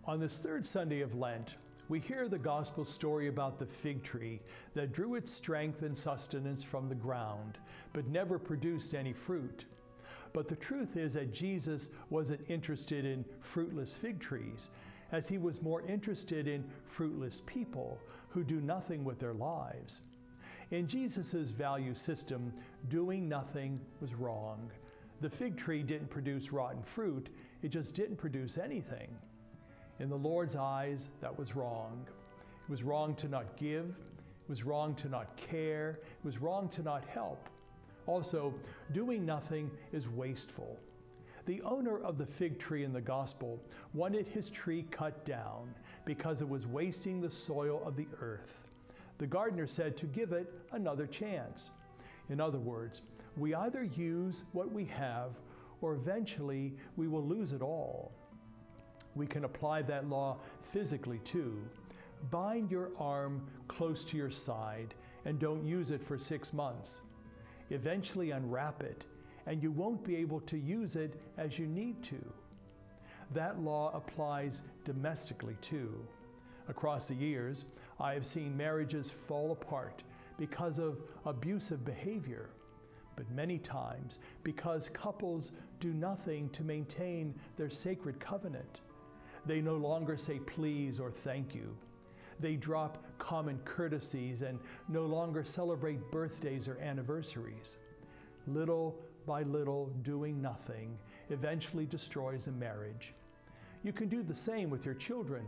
On this third Sunday of Lent, we hear the gospel story about the fig tree that drew its strength and sustenance from the ground, but never produced any fruit. But the truth is that Jesus wasn't interested in fruitless fig trees, as he was more interested in fruitless people who do nothing with their lives. In Jesus' value system, doing nothing was wrong. The fig tree didn't produce rotten fruit, it just didn't produce anything. In the Lord's eyes, that was wrong. It was wrong to not give, it was wrong to not care, it was wrong to not help. Also, doing nothing is wasteful. The owner of the fig tree in the gospel wanted his tree cut down because it was wasting the soil of the earth. The gardener said to give it another chance. In other words, we either use what we have or eventually we will lose it all. We can apply that law physically too. Bind your arm close to your side and don't use it for 6 months. Eventually unwrap it, and you won't be able to use it as you need to. That law applies domestically too. Across the years, I have seen marriages fall apart because of abusive behavior, but many times because couples do nothing to maintain their sacred covenant. They no longer say please or thank you. They drop common courtesies and no longer celebrate birthdays or anniversaries. Little by little, doing nothing eventually destroys a marriage. You can do the same with your children.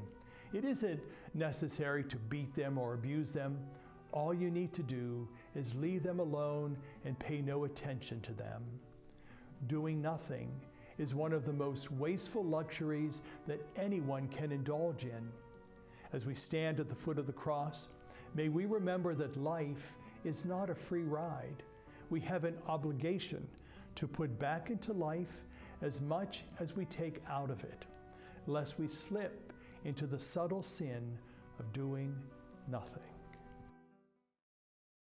It isn't necessary to beat them or abuse them. All you need to do is leave them alone and pay no attention to them. Doing nothing is one of the most wasteful luxuries that anyone can indulge in. As we stand at the foot of the cross, may we remember that life is not a free ride. We have an obligation to put back into life as much as we take out of it, lest we slip into the subtle sin of doing nothing.